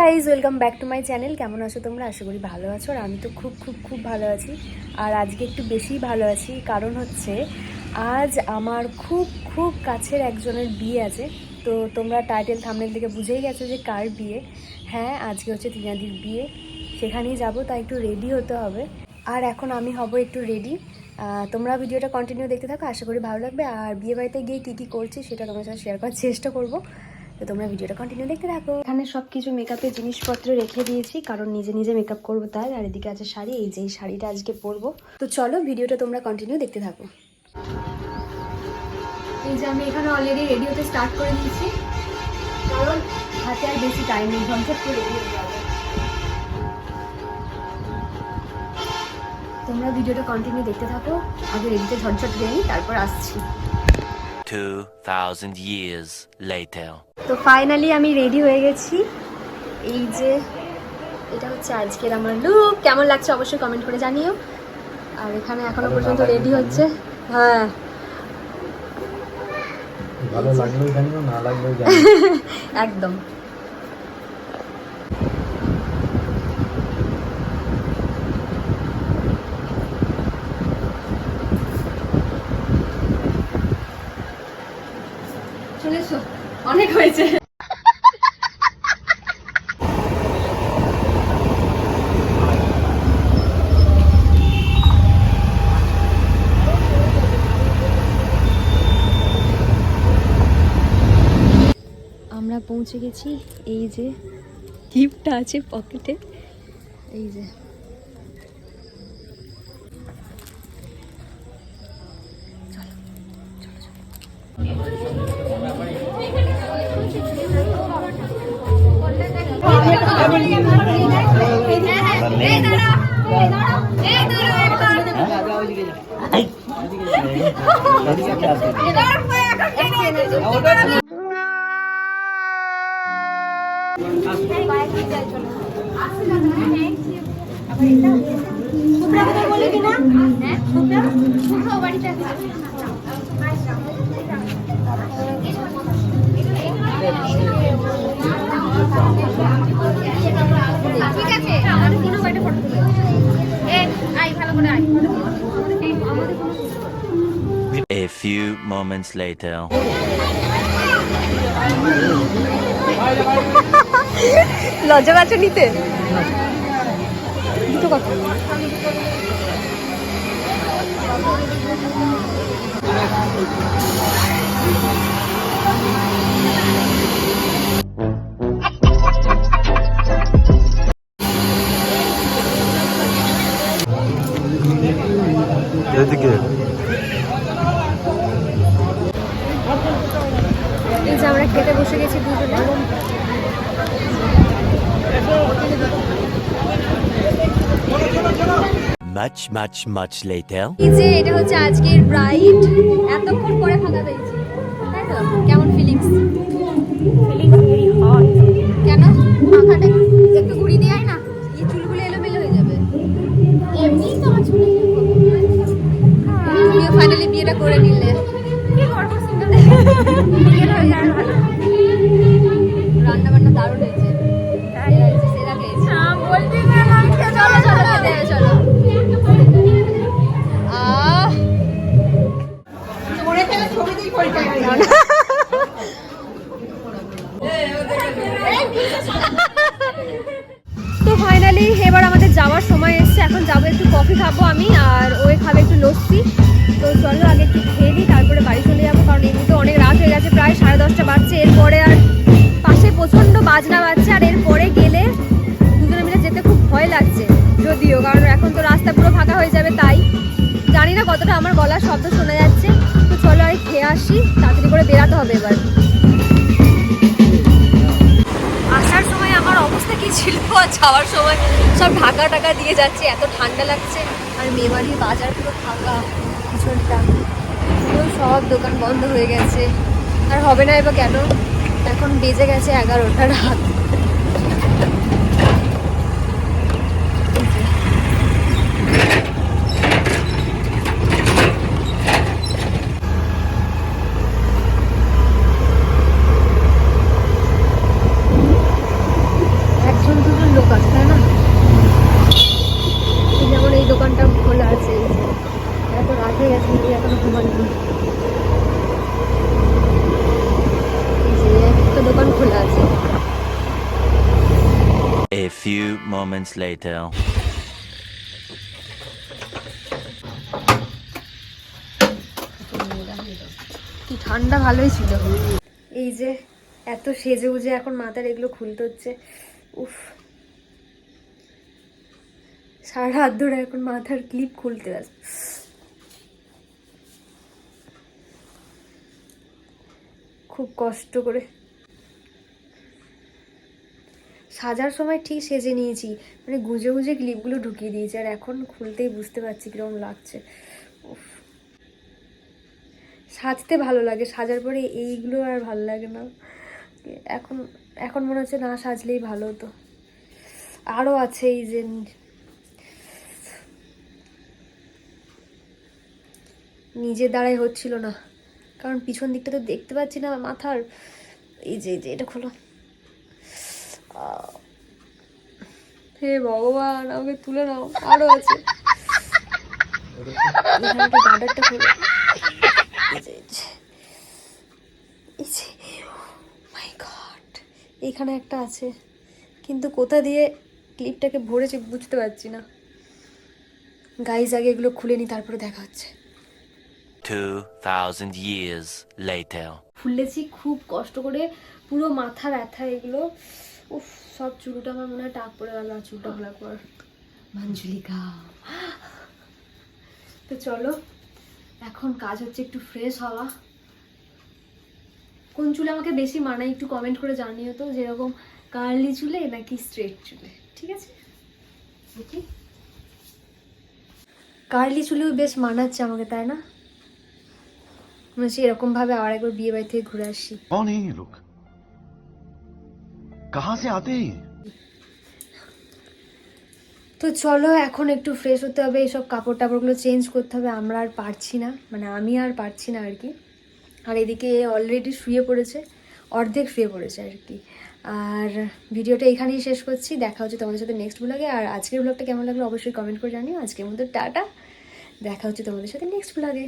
Guys, welcome back to my channel. কেমন আছো তোমরা? আশা করি ভালো আছো। আর আমি তো খুব খুব খুব ভালো আছি। আর আজকে একটু বেশিই ভালো আছি, কারণ হচ্ছে আজ আমার খুব খুব কাছের একজনের বিয়ে আছে। তো তোমরা টাইটেল থাম্বনেল থেকে বুঝেই গেছো যে কার বিয়ে। হ্যাঁ, আজকে হচ্ছে টিনাদির বিয়ে, সেখানেই যাব, তাই একটু রেডি হতে হবে। আর এখন আমি হব একটু রেডি। তোমরা ভিডিওটা কন্টিনিউ দেখতে থাকো, আশা করি ভালো লাগবে। আর বিয়ে বাড়িতে গিয়ে কী কী করছি সেটা তোমার সাথে শেয়ার করার চেষ্টা করবো। তো তোমরা ভিডিওটা কন্টিনিউ দেখতে থাকো। এখানে সব কিছু মেকআপের জিনিসপত্র রেখে দিয়েছি, কারণ নিজে নিজে মেকআপ করবো তাই। আর এদিকে আছে শাড়ি, এই যে এই শাড়িটা আজকে পরবো। তো চলো ভিডিওটা তোমরা কন্টিনিউ দেখতে থাকো। এই যে আমি এখানে অলরেডি রেডি হতে স্টার্ট করে দিয়েছি, কারণ হাতে আর বেশি টাইম নেই, ঝটঝট করে রেডি হতে হবে। তোমরা ভিডিওটা কন্টিনিউ দেখতে থাকো। আগে রেডিতে ঝটঝট হয়ে নিই, তারপর আসছি। 2000 years later. তো ফাইনালি আমি রেডি হয়ে গেছি। এই যে এটা হচ্ছে আজকের আমার লুক। কেমন লাগছে অবশ্যই কমেন্ট করে জানিও। আর এখানে এখনো পর্যন্ত রেডি হচ্ছে। হ্যাঁ, ভালো লাগলেও জানিও, না লাগলেও জানিও। একদম। চলে এসো, অনেক হয়েছে। আমরা পৌঁছে গেছি। এই যে গিফটটা আছে পকেটে, এই যে ঠিক আছে, আমাদের কোনো বাইরে ফটো তুলে আই ভালো করে I. A few moments later. লজ্জা পাচ্ছ নিতে? দুটো কথা এদিকে এই যে আমরা খেতে বসে গেছি দুজনে। Much later. এই যে এটা হচ্ছে আজকের ব্রাইড। এতক্ষণ পরে ফাঁকা পেয়েছি, তাই তো? কেমন ফিলিংস? Very hot. কেন মাথাটা একটু ঘুরিয়ে দিয়ে আয় না, এই চুলগুলো এলোমেলো হয়ে যাবে। এমনি তো আমার চুল তুমিও ফাইনালি বিয়েটা করে নিলে। কি করবো, সিঙ্গেল বিয়ে হয়ে যায় ভালো। রান্না বান্না দারুণ হয়েছে, সেরা খেয়েছি। বলবি না, চলো চলো খেতে হবে, চলো। তো ফাইনালি এবার আমাদের যাওয়ার সময় এসছে। এখন যাবো, একটু কফি খাবো আমি, আর ওই খাবে একটু লস্যি। তো চলো আগে একটু খেয়ে দিই, তারপরে বাড়ি চলে যাবো, কারণ এমনিতে অনেক রাত হয়ে গেছে, প্রায় 10:30 বাজছে। এরপরে আর পাশে প্রচণ্ড বাজনা বাজছে, আর এরপরে গেলে দুজনে মিলে যেতে খুব ভয় লাগছে যদিও, কারণ এখন তো রাস্তা পুরো ফাঁকা হয়ে যাবে। তাই জানি না কতটা আমার গলার শব্দ শোনা যাচ্ছে। তো চলো আর খেয়ে আসি, তাড়াতাড়ি করে বেরাতে হবে এবার। আসার সময় আমার অবস্থা কি ছিল, আর যাওয়ার সময় সব ঢাকা টাকা দিয়ে যাচ্ছে, এত ঠান্ডা লাগছে। আর মেমারির বাজার পুরো ফাঁকা, পিছনটা পুরো সব দোকান বন্ধ হয়ে গেছে। আর হবে না এবার কেন, এখন বেজে গেছে 11টা রাত। A few moments later. কি ঠান্ডা ভালোই ছিল। এই যে এত সেজে গুজে এখন মাথার এগুলো খুলতে হচ্ছে। উফ, সারা রাত ধরে এখন মাথার ক্লিপ খুলতে আছে। খুব কষ্ট করে সাজার সময় ঠিক সেজে নিয়েছি, মানে গুজে গুজে ক্লিপগুলো ঢুকিয়ে দিয়েছি, আর এখন খুলতেই বুঝতে পারছি কিরকম লাগছে। উফ, সাজতে ভালো লাগে, সাজার পরে এইগুলো আর ভালো লাগে না। এখন এখন মনে হচ্ছে না সাজলেই ভালো হতো। আরও আছে এই যে নিজের দ্বারাই হচ্ছিল না, কারণ পিছন দিকটা তো দেখতে পাচ্ছি না মাথার। এই যে এটা খোলো। হে ভগবান, আমাকে তুলে নাও, আরো আছে। এখানটা গার্ডারটা খোলো। মাই গড, এখানে একটা আছে, কিন্তু কোথা দিয়ে ক্লিপটাকে ভরেছে বুঝতে পারছি না। গাইজ আগে এগুলো খুলে নি, তারপরে দেখা হচ্ছে। 2000 years later. ফুলেছি খুব কষ্ট করে, পুরো মাথা ব্যথা এগুলো। উফ, সব চুলটা আমার মনে হয় টাক পড়ে গেল আর চুলটা খোলার পর। মঞ্জুলিকা, তো চলো এখন কাজ হচ্ছে একটু ফ্রেশ হওয়া। কোন চুলে আমাকে বেশি মানায় একটু কমেন্ট করে জানিও তো, যেরকম কার্লি চুলে নাকি স্ট্রেট চুলে, ঠিক আছে? দেখি কার্লি চুলেও বেশ মানাচ্ছে আমাকে, তাই না? মনে হচ্ছে এরকম ভাবে আবার একবার বিয়ে বাড়ি থেকে ঘুরে আসি। कौन है ये लोग? कहां से आते हैं? তো চলো এখন একটু ফ্রেশ হতে হবে, এইসব কাপড় টাপড়গুলো চেঞ্জ করতে হবে। আমরা আর পারছি না, মানে আমি আর পারছি না আর কি। আর এদিকে অলরেডি শুয়ে পড়েছে, অর্ধেক শুয়ে পড়েছে আর কি। আর ভিডিওটা এখানেই শেষ করছি, দেখা হচ্ছে তোমাদের সাথে নেক্সট ব্লগে। আর আজকের ব্লগটা কেমন লাগলো অবশ্যই কমেন্ট করে জানিও। আজকের মতো টাটা, দেখা হচ্ছে তোমাদের সাথে নেক্সট ব্লগে।